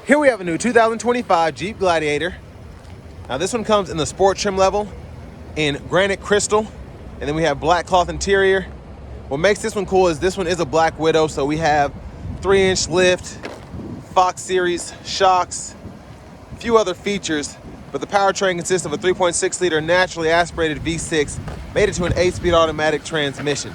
Here we have a new 2025 Jeep Gladiator. Now this one comes in the sport trim level in granite crystal, and then we have black cloth interior. What makes this one cool is this one is a Black Widow, so we have 3-inch lift, Fox Series shocks, a few other features, but the powertrain consists of a 3.6 liter naturally aspirated V6 made into an 8-speed automatic transmission.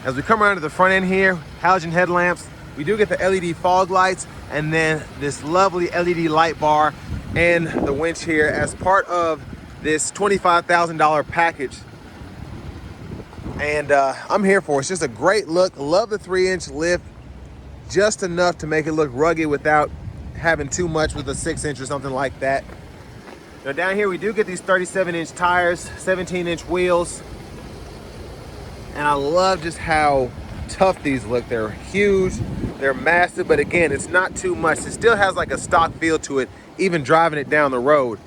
As we come around to the front end here, halogen headlamps, we do get the LED fog lights, and then this lovely LED light bar and the winch here as part of this $25,000 package. And I'm here for it. It's just a great look. Love the 3-inch lift, just enough to make it look rugged without having too much with a 6-inch or something like that. Now down here we do get these 37-inch tires, 17-inch wheels, and I love just how tough these look. They're huge, they're massive, but again, it's not too much. It still has like a stock feel to it, even driving it down the road.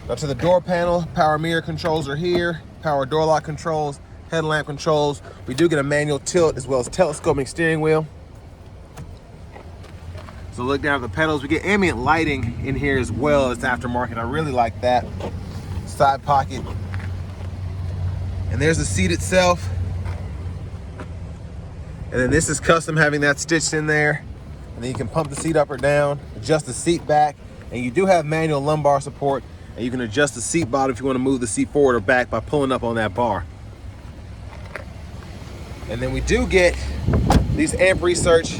Now to the door panel, power mirror controls are here, power door lock controls, headlamp controls. We do get a manual tilt as well as telescoping steering wheel. So look down at the pedals. We get ambient lighting in here as well as aftermarket. I really like that. Side pocket. And there's the seat itself. And then this is custom, having that stitched in there. And then you can pump the seat up or down, adjust the seat back. And you do have manual lumbar support. And you can adjust the seat bottom if you want to move the seat forward or back by pulling up on that bar. And then we do get these amp research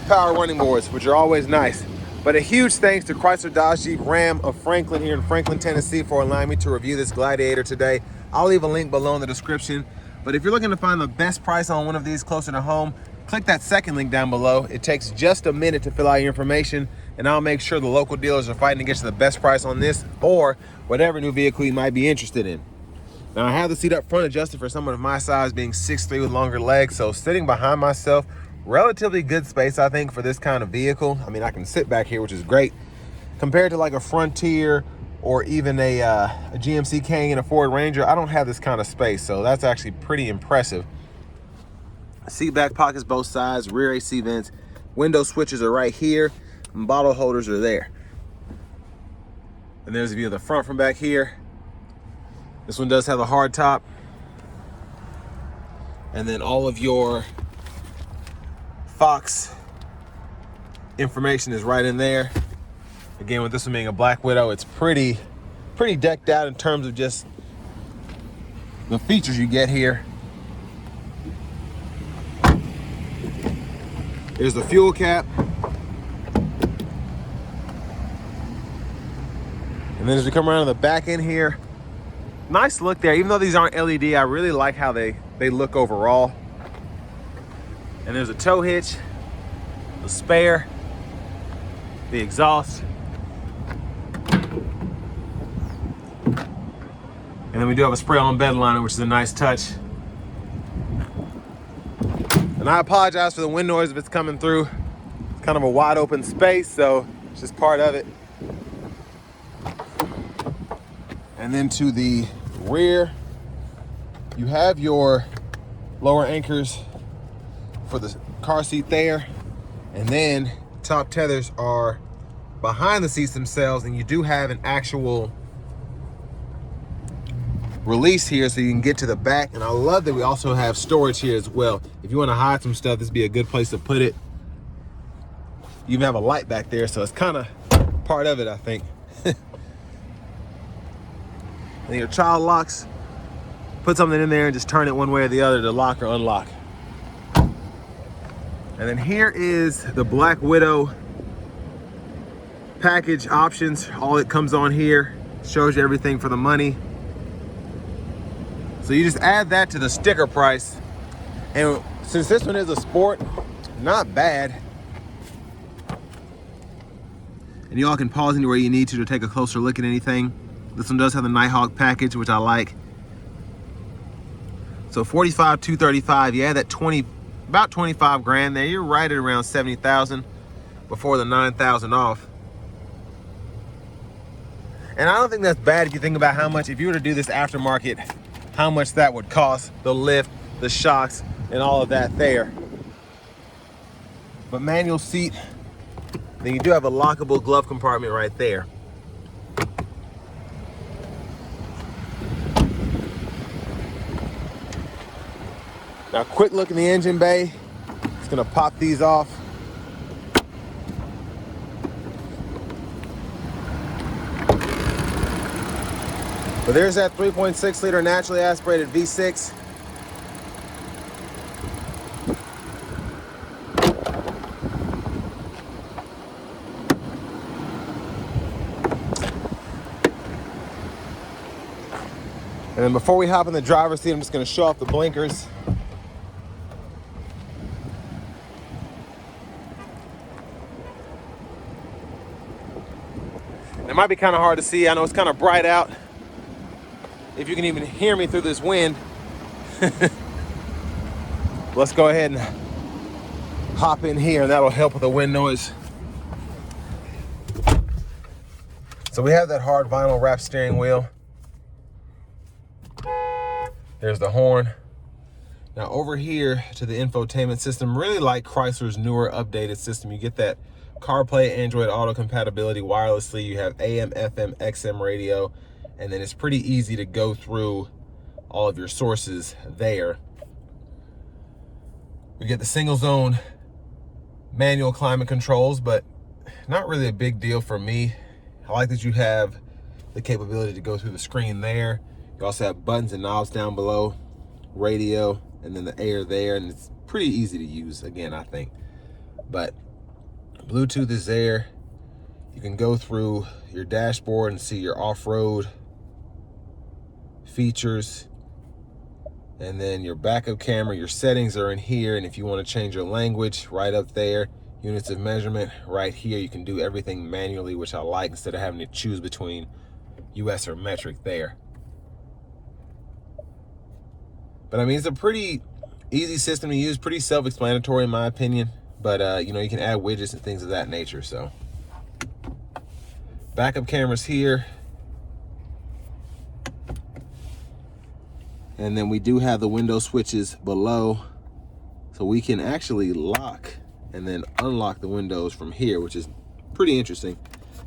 power running boards, which are always nice. But a huge thanks to Chrysler, Dodge, Jeep, Ram of Franklin here in Franklin, Tennessee for allowing me to review this Gladiator today. I'll leave a link below in the description. But if you're looking to find the best price on one of these closer to home, click that second link down below. It takes just a minute to fill out your information, and I'll make sure the local dealers are fighting to get you the best price on this or whatever new vehicle you might be interested in. Now I have the seat up front adjusted for someone of my size, being 6'3" with longer legs, so sitting behind myself, relatively good space I think for this kind of vehicle. I mean, I can sit back here, which is great. Compared to like a Frontier or even a GMC King and a Ford Ranger, I don't have this kind of space, so that's actually pretty impressive. Seat back pockets both sides, rear AC vents, window switches are right here, and bottle holders are there. And there's a view of the front from back here. This one does have a hard top. And then all of your Fox information is right in there. Again, with this one being a Black Widow, it's pretty decked out in terms of just the features you get here. There's the fuel cap. And then as we come around to the back end here, nice look there. Even though these aren't LED, I really like how they look overall. And there's a tow hitch, the spare, the exhaust. And then we do have a spray-on bed liner, which is a nice touch. And I apologize for the wind noise if it's coming through. It's kind of a wide open space, so it's just part of it. And then to the rear, you have your lower anchors for the car seat there. And then top tethers are behind the seats themselves, and you do have an actual release here so you can get to the back. And I love that we also have storage here as well. If you want to hide some stuff, this would be a good place to put it. You even have a light back there, so it's kind of part of it, I think. And your child locks, put something in there and just turn it one way or the other to lock or unlock. And then here is the Black Widow package options. All it comes on here, shows you everything for the money. So you just add that to the sticker price. And since this one is a sport, not bad. And you all can pause anywhere you need to take a closer look at anything. This one does have the Nighthawk package, which I like. So $45,235, you add that about 25 grand there, you're right at around 70,000 before the 9,000 off. And I don't think that's bad if you think about how much, if you were to do this aftermarket, how much that would cost, the lift, the shocks, and all of that there. but manual seat. Then you do have a lockable glove compartment right there. Now, quick look in the engine bay. Just gonna pop these off. But there's that 3.6 liter naturally aspirated V6. And then before we hop in the driver's seat, I'm just gonna show off the blinkers. It might be kind of hard to see. I know it's kind of bright out. If you can even hear me through this wind. Let's go ahead and hop in here, and that'll help with the wind noise. So we have that hard vinyl wrap steering wheel. There's the horn. Now over here to the infotainment system, really like Chrysler's newer updated system. You get that CarPlay, Android Auto compatibility wirelessly. You have AM, FM, XM radio, and then it's pretty easy to go through all of your sources there. We get the single zone manual climate controls, but not really a big deal for me. I like that you have the capability to go through the screen there. You also have buttons and knobs down below, radio, and then the air there, and it's pretty easy to use, again, I think. But Bluetooth is there. You can go through your dashboard and see your off-road features. And then your backup camera, your settings are in here, and if you want to change your language, right up there. Units of measurement right here. You can do everything manually, which I like, instead of having to choose between US or metric there. But I mean, it's a pretty easy system to use, pretty self-explanatory in my opinion. But you know, you can add widgets and things of that nature. So backup cameras here. And then we do have the window switches below, so we can actually lock and then unlock the windows from here, which is pretty interesting.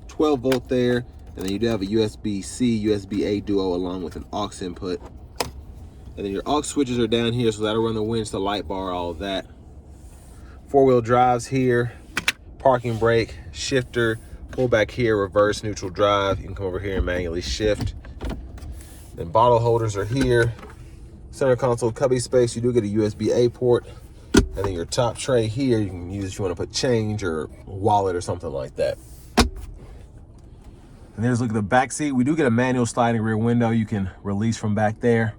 12 volt there, and then you do have a USB-C, USB-A duo along with an aux input. And then your aux switches are down here, so that'll run the winch, the light bar, all of that. Four-wheel drives here, parking brake, shifter, pull back here, reverse, neutral drive. You can come over here and manually shift. Then bottle holders are here. Center console cubby space, you do get a USB-A port. And then your top tray here, you can use if you want to put change or wallet or something like that. And there's a look at the back seat. We do get a manual sliding rear window you can release from back there.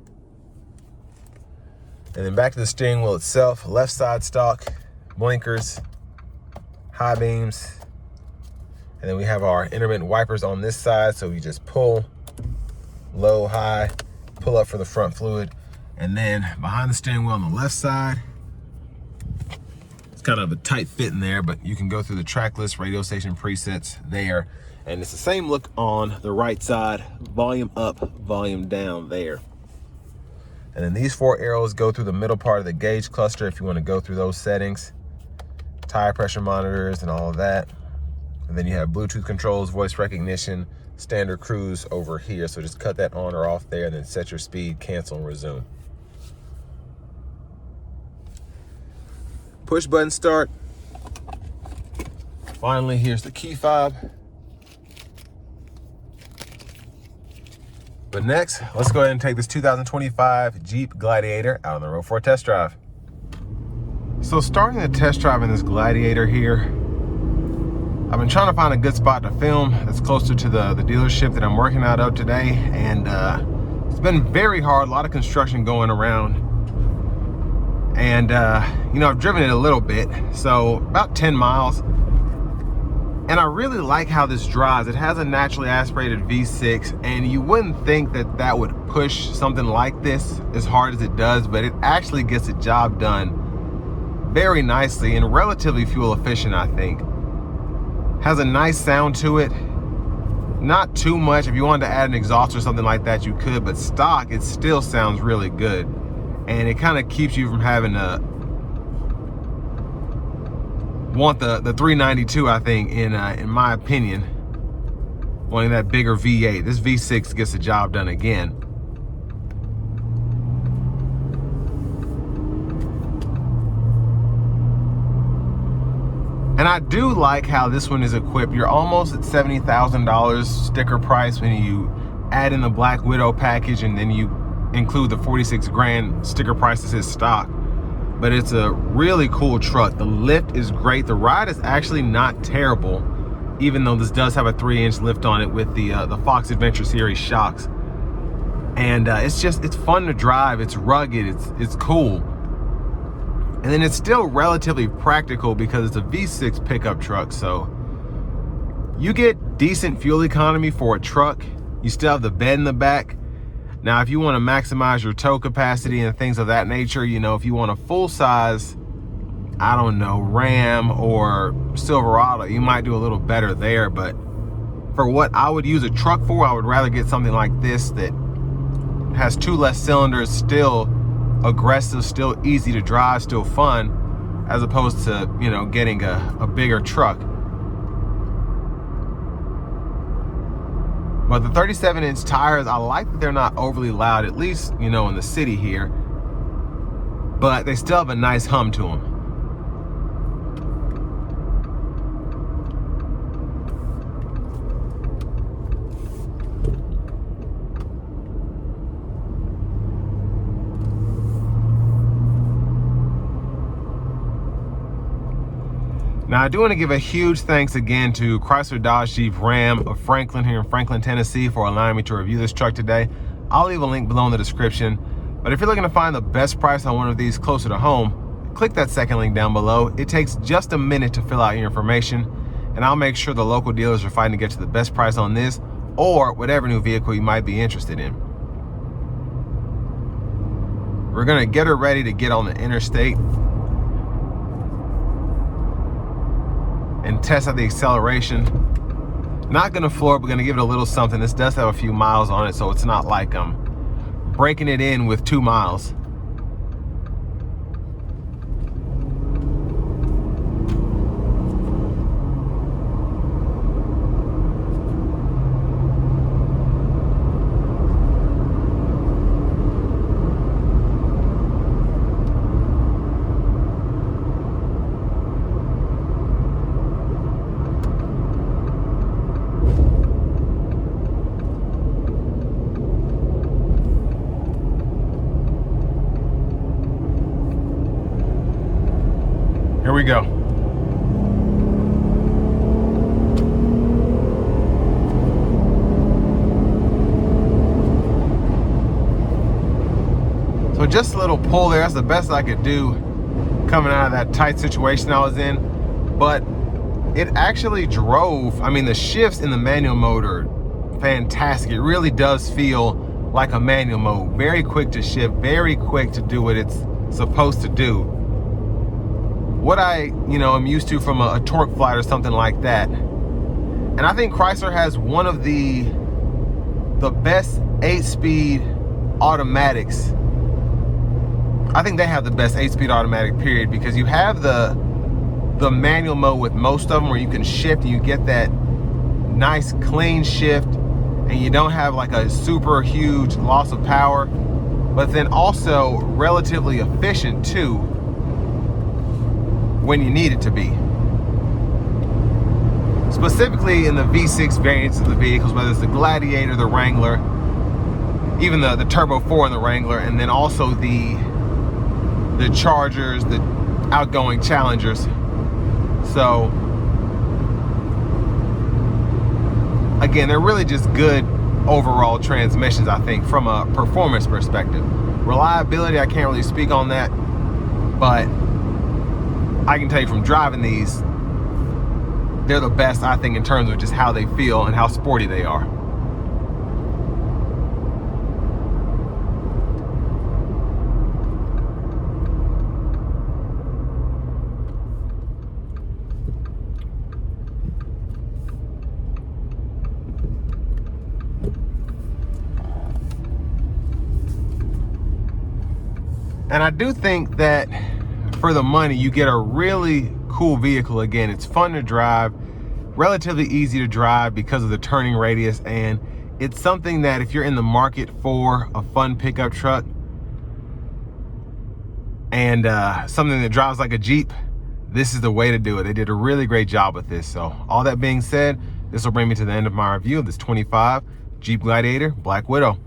And then back to the steering wheel itself, left side stock, blinkers, high beams. And then we have our intermittent wipers on this side. So you just pull, low, high, pull up for the front fluid. And then behind the steering wheel on the left side, it's kind of a tight fit in there, but you can go through the track list, radio station presets there. And it's the same look on the right side, volume up, volume down there. And then these four arrows go through the middle part of the gauge cluster if you want to go through those settings. Tire pressure monitors and all of that. And then you have Bluetooth controls, voice recognition, standard cruise over here. So just cut that on or off there and then set your speed, cancel and resume. Push button start. Finally, here's the key fob. But next, let's go ahead and take this 2025 Jeep Gladiator out on the road for a test drive. So starting the test drive in this Gladiator here, I've been trying to find a good spot to film that's closer to the dealership that I'm working out of today. And it's been very hard, a lot of construction going around. And you know, I've driven it a little bit, so about 10 miles. And I really like how this drives. It has a naturally aspirated V6, and you wouldn't think that that would push something like this as hard as it does, but it actually gets the job done very nicely and relatively fuel efficient, I think. Has a nice sound to it. Not too much. If you wanted to add an exhaust or something like that, you could, but stock, it still sounds really good. And it kind of keeps you from having to want the 392, I think, in my opinion, wanting that bigger V8. This V6 gets the job done again. And I do like how this one is equipped. You're almost at $70,000 sticker price when you add in the Black Widow package, and then you include the 46 grand sticker price as his stock. But it's a really cool truck. The lift is great. The ride is actually not terrible, even though this does have a 3-inch lift on it with the Fox Adventure Series shocks. And it's fun to drive. It's rugged. It's cool. And then it's still relatively practical because it's a V6 pickup truck. So you get decent fuel economy for a truck. You still have the bed in the back. Now, if you want to maximize your tow capacity and things of that nature, you know, if you want a full size, I don't know, Ram or Silverado, you might do a little better there. But for what I would use a truck for, I would rather get something like this that has 2 less cylinders, still aggressive, still easy to drive, still fun, as opposed to, you know, getting a bigger truck. But the 37-inch tires, I like that they're not overly loud, at least, you know, in the city here, but they still have a nice hum to them. Now, I do want to give a huge thanks again to Chrysler Dodge Jeep Ram of Franklin here in Franklin, Tennessee for allowing me to review this truck today. I'll leave a link below in the description. But if you're looking to find the best price on one of these closer to home, click that second link down below. It takes just a minute to fill out your information, and I'll make sure the local dealers are fighting to get you the best price on this or whatever new vehicle you might be interested in. We're going to get her ready to get on the interstate and test out the acceleration. Not gonna floor it, but gonna give it a little something. This does have a few miles on it, so it's not like I'm breaking it in with 2 miles. Here we go. So just a little pull there. That's the best I could do coming out of that tight situation I was in. But it actually drove, I mean, the shifts in the manual mode are fantastic. It really does feel like a manual mode. Very quick to shift, very quick to do what it's supposed to do. What I, you know, am used to from a torque flight or something like that. And I think Chrysler has one of the best 8-speed automatics. I think they have the best 8-speed automatic, period, because you have the manual mode with most of them where you can shift and you get that nice clean shift and you don't have like a super huge loss of power, but then also relatively efficient too when you need it to be. Specifically in the V6 variants of the vehicles, whether it's the Gladiator, the Wrangler, even the Turbo 4 in the Wrangler, and then also the Chargers, the outgoing Challengers. So again, they're really just good overall transmissions, I think, from a performance perspective. Reliability, I can't really speak on that, but I can tell you from driving these, they're the best, I think, in terms of just how they feel and how sporty they are. And I do think that for the money, you get a really cool vehicle. Again, it's fun to drive, relatively easy to drive because of the turning radius, and it's something that if you're in the market for a fun pickup truck and something that drives like a Jeep, this is the way to do it. They did a really great job with this. So all that being said, this will bring me to the end of my review of this 25 Jeep Gladiator Black Widow.